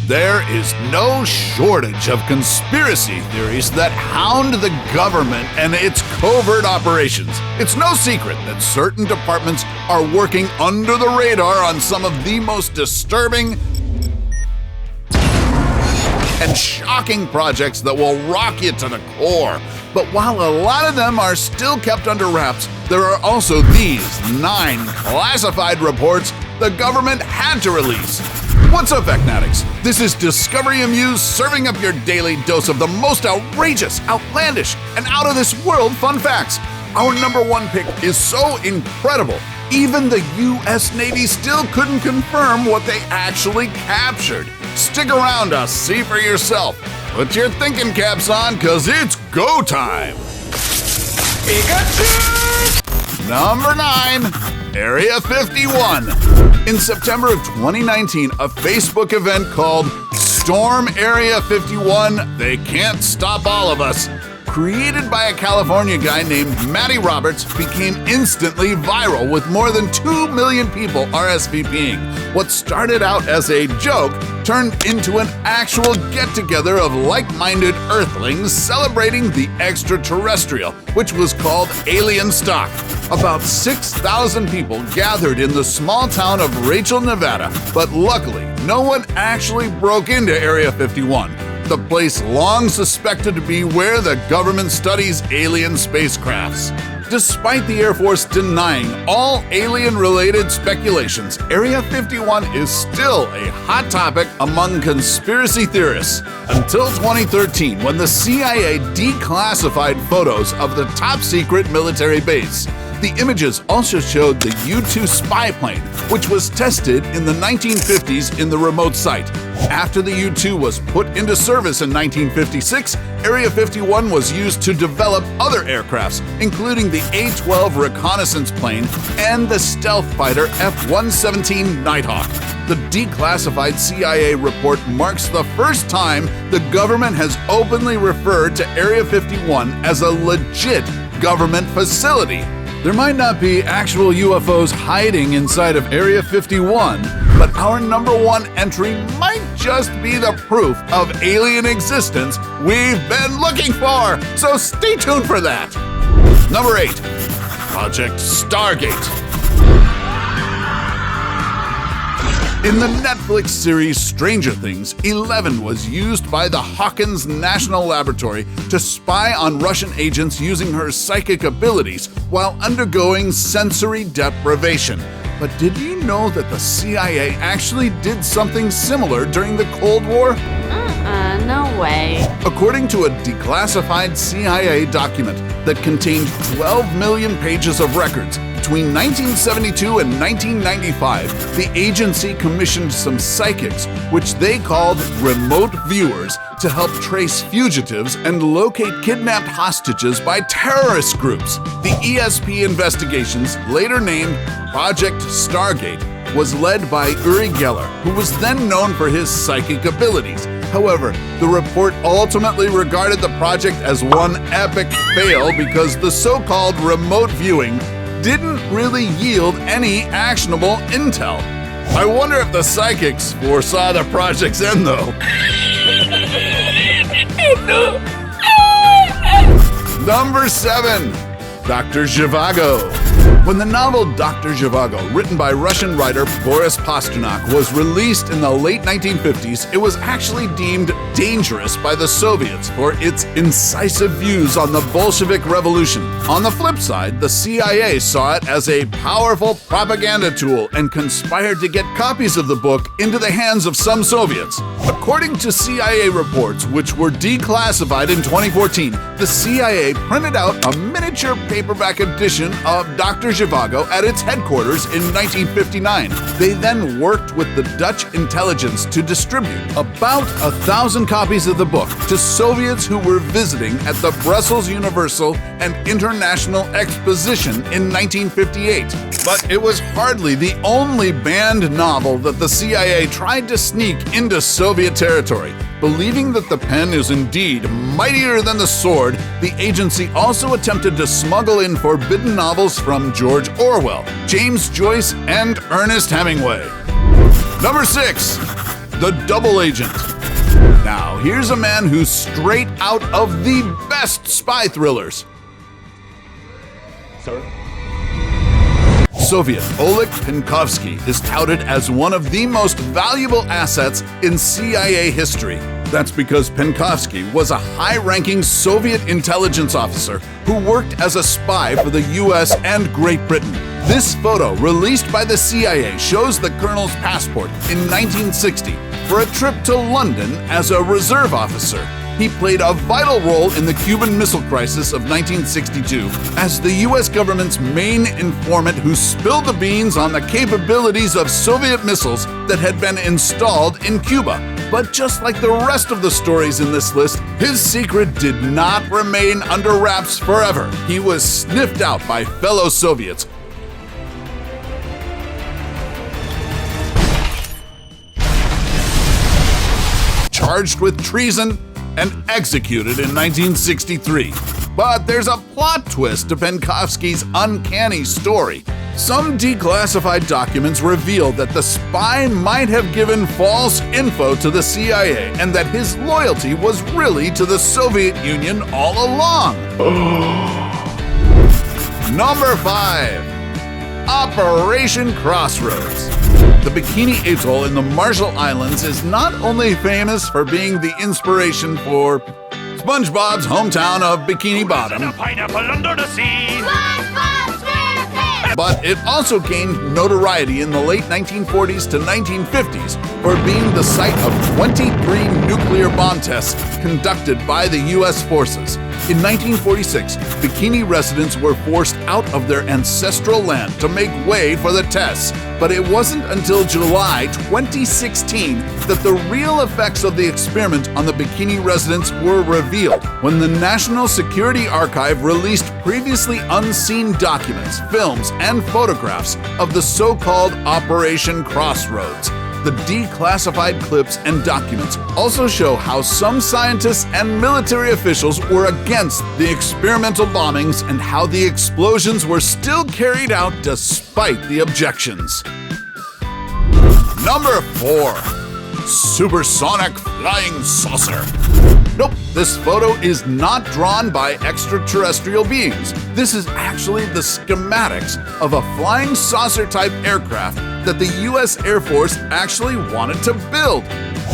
There is no shortage of conspiracy theories that hound the government and its covert operations. It's no secret that certain departments are working under the radar on some of the most disturbing and shocking projects that will rock you to the core. But while a lot of them are still kept under wraps, there are also these 9 classified reports the government had to release. What's up, Fanatics? This is Discovery Amuse serving up your daily dose of the most outrageous, outlandish, and out-of-this-world fun facts. Our number 1 pick is so incredible, even the U.S. Navy still couldn't confirm what they actually captured. Stick around to see for yourself. Put your thinking caps on, cause it's go time! Pikachu! Number 9, Area 51. In September of 2019, a Facebook event called Storm Area 51, They Can't Stop All of Us, created by a California guy named Matty Roberts, became instantly viral with more than 2 million people RSVPing. What started out as a joke turned into an actual get-together of like-minded Earthlings celebrating the extraterrestrial, which was called Alien Stock. About 6,000 people gathered in the small town of Rachel, Nevada, but luckily, no one actually broke into Area 51. The place long suspected to be where the government studies alien spacecrafts. Despite the Air Force denying all alien-related speculations, Area 51 is still a hot topic among conspiracy theorists. Until 2013, when the CIA declassified photos of the top-secret military base. The images also showed the U-2 spy plane, which was tested in the 1950s in the remote site. After the U-2 was put into service in 1956, Area 51 was used to develop other aircrafts, including the A-12 reconnaissance plane and the stealth fighter F-117 Nighthawk. The declassified CIA report marks the first time the government has openly referred to Area 51 as a legit government facility. There might not be actual UFOs hiding inside of Area 51, but our number 1 entry might just be the proof of alien existence we've been looking for, so stay tuned for that. Number 8, Project Stargate. In the Netflix series Stranger Things, 11 was used by the Hawkins National Laboratory to spy on Russian agents using her psychic abilities while undergoing sensory deprivation. But did you know that the CIA actually did something similar during the Cold War? No way. According to a declassified CIA document that contained 12 million pages of records, between 1972 and 1995, the agency commissioned some psychics, which they called remote viewers, to help trace fugitives and locate kidnapped hostages by terrorist groups. The ESP investigations, later named Project Stargate, was led by Uri Geller, who was then known for his psychic abilities. However, the report ultimately regarded the project as one epic fail because the so-called remote viewing didn't really yield any actionable intel. I wonder if the psychics foresaw the project's end, though. Number 7, Dr. Zhivago. When the novel Dr. Zhivago, written by Russian writer Boris Pasternak, was released in the late 1950s, it was actually deemed dangerous by the Soviets for its incisive views on the Bolshevik Revolution. On the flip side, the CIA saw it as a powerful propaganda tool and conspired to get copies of the book into the hands of some Soviets. According to CIA reports, which were declassified in 2014, the CIA printed out a miniature paperback edition of Dr. Zhivago at its headquarters in 1959. They then worked with the Dutch intelligence to distribute about 1,000 copies of the book to Soviets who were visiting at the Brussels Universal and International Exposition in 1958. But it was hardly the only banned novel that the CIA tried to sneak into Soviet territory. Believing that the pen is indeed mightier than the sword, the agency also attempted to smuggle in forbidden novels from George Orwell, James Joyce, and Ernest Hemingway. Number 6. the double agent. Now, here's a man who's straight out of the best spy thrillers. Sir? Soviet Oleg Penkovsky is touted as one of the most valuable assets in CIA history. That's because Penkovsky was a high-ranking Soviet intelligence officer who worked as a spy for the US and Great Britain. This photo, released by the CIA, shows the colonel's passport in 1960 for a trip to London as a reserve officer. He played a vital role in the Cuban Missile Crisis of 1962 as the US government's main informant who spilled the beans on the capabilities of Soviet missiles that had been installed in Cuba. But just like the rest of the stories in this list, his secret did not remain under wraps forever. He was sniffed out by fellow Soviets. Charged with treason and executed in 1963. But there's a plot twist to Penkovsky's uncanny story. Some declassified documents reveal that the spy might have given false info to the CIA and that his loyalty was really to the Soviet Union all along. Number 5. Operation Crossroads. The Bikini Atoll in the Marshall Islands is not only famous for being the inspiration for SpongeBob's hometown of Bikini Bottom, Pineapple under the sea. but it also gained notoriety in the late 1940s to 1950s for being the site of 23 nuclear bomb tests conducted by the US forces. In 1946, Bikini residents were forced out of their ancestral land to make way for the tests, but it wasn't until July 2016 that the real effects of the experiment on the Bikini residents were revealed, when the National Security Archive released previously unseen documents, films, and photographs of the so-called Operation Crossroads. The declassified clips and documents also show how some scientists and military officials were against the experimental bombings and how the explosions were still carried out despite the objections. Number 4. Supersonic Flying Saucer. Nope, this photo is not drawn by extraterrestrial beings. This is actually the schematics of a flying saucer-type aircraft that the US Air Force actually wanted to build.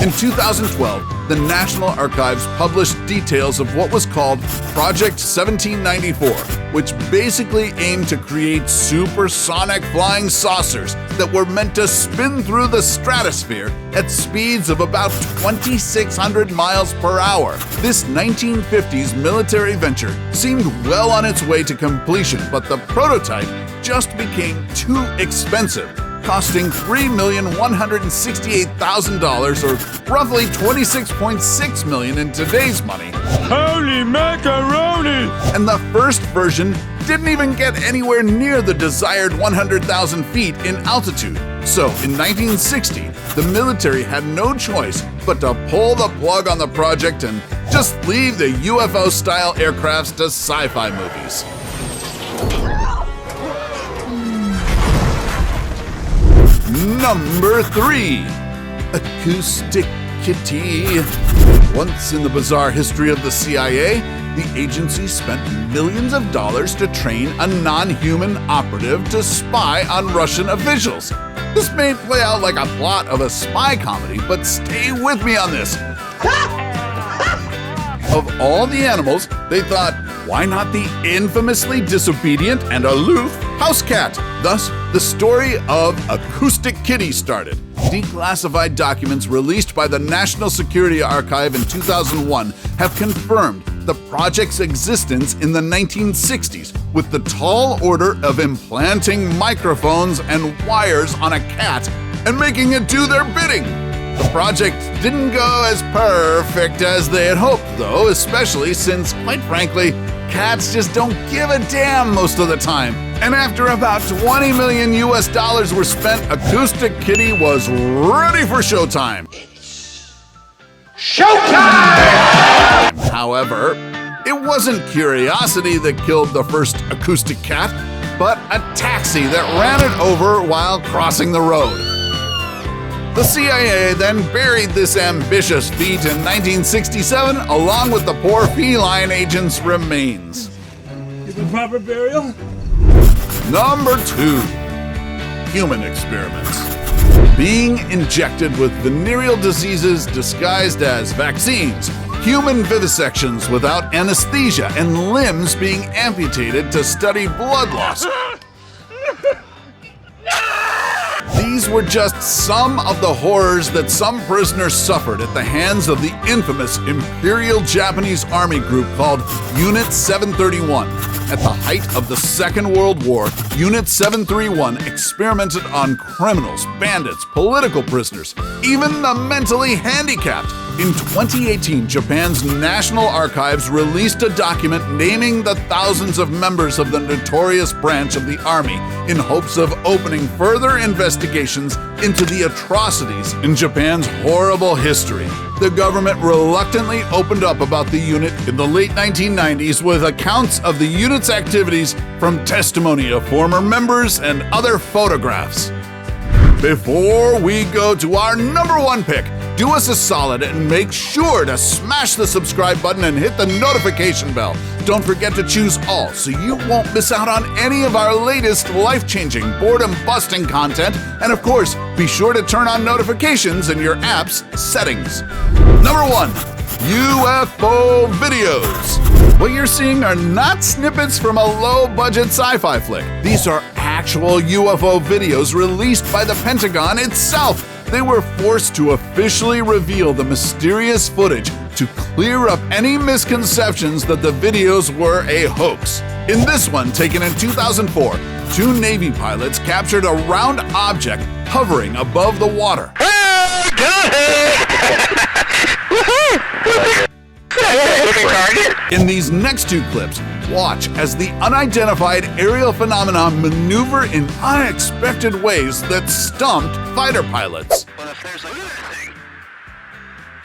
In 2012, the National Archives published details of what was called Project 1794, which basically aimed to create supersonic flying saucers that were meant to spin through the stratosphere at speeds of about 2,600 miles per hour. This 1950s military venture seemed well on its way to completion, but the prototype just became too expensive, costing $3,168,000, or roughly $26.6 million in today's money. Holy macaroni! And the first version didn't even get anywhere near the desired 100,000 feet in altitude. So, in 1960, the military had no choice but to pull the plug on the project and just leave the UFO-style aircrafts to sci-fi movies. Number 3. Acoustic Kitty. Once in the bizarre history of the CIA, the agency spent millions of dollars to train a non-human operative to spy on Russian officials. This may play out like a plot of a spy comedy, but stay with me on this. Of all the animals, they thought, why not the infamously disobedient and aloof house cat? Thus, the story of Acoustic Kitty started. Declassified documents released by the National Security Archive in 2001 have confirmed the project's existence in the 1960s, with the tall order of implanting microphones and wires on a cat and making it do their bidding. The project didn't go as perfect as they had hoped, though, especially since, quite frankly, cats just don't give a damn most of the time. And after about $20 million were spent, Acoustic Kitty was ready for showtime. Showtime! However, it wasn't curiosity that killed the first acoustic cat, but a taxi that ran it over while crossing the road. The CIA then buried this ambitious feat in 1967 along with the poor feline agent's remains. Is it proper burial? Number 2. Human experiments. Being injected with venereal diseases disguised as vaccines, human vivisections without anesthesia, and limbs being amputated to study blood loss. These were just some of the horrors that some prisoners suffered at the hands of the infamous Imperial Japanese Army group called Unit 731. At the height of the Second World War, Unit 731 experimented on criminals, bandits, political prisoners, even the mentally handicapped. In 2018, Japan's National Archives released a document naming the thousands of members of the notorious branch of the Army in hopes of opening further investigations into the atrocities in Japan's horrible history. The government reluctantly opened up about the unit in the late 1990s with accounts of the unit's activities from testimony of former members and other photographs. Before we go to our number 1 pick, do us a solid and make sure to smash the subscribe button and hit the notification bell. Don't forget to choose all so you won't miss out on any of our latest life-changing, boredom-busting content. And of course, be sure to turn on notifications in your app's settings. Number 1. UFO videos. What you're seeing are not snippets from a low-budget sci-fi flick. These are actual UFO videos released by the Pentagon itself. They were forced to officially reveal the mysterious footage to clear up any misconceptions that the videos were a hoax. In this one, taken in 2004, 2 Navy pilots captured a round object hovering above the water. In these next 2 clips, watch as the unidentified aerial phenomenon maneuver in unexpected ways that stumped fighter pilots. Well, if there's a thing,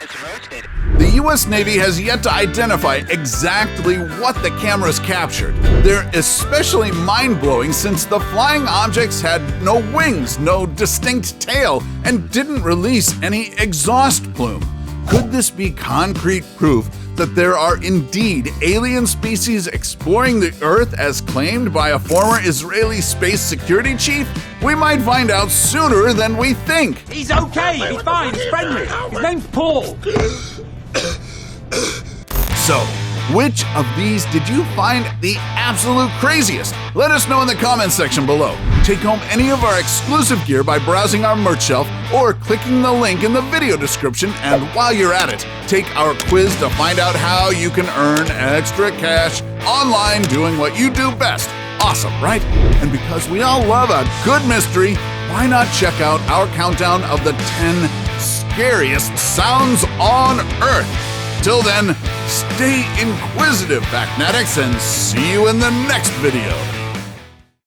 it's rotating. The U.S. Navy has yet to identify exactly what the cameras captured. They're especially mind-blowing since the flying objects had no wings, no distinct tail, and didn't release any exhaust plume. Could this be concrete proof that there are indeed alien species exploring the Earth as claimed by a former Israeli space security chief? We might find out sooner than we think. He's okay, he's fine, he's friendly. His name's Paul. So, which of these did you find the absolute craziest? Let us know in the comments section below. Take home any of our exclusive gear by browsing our merch shelf or clicking the link in the video description, and while you're at it, take our quiz to find out how you can earn extra cash online doing what you do best. Awesome, right? And because we all love a good mystery, why not check out our countdown of the 10 scariest sounds on Earth? Till then, stay inquisitive, Factnatics, and see you in the next video.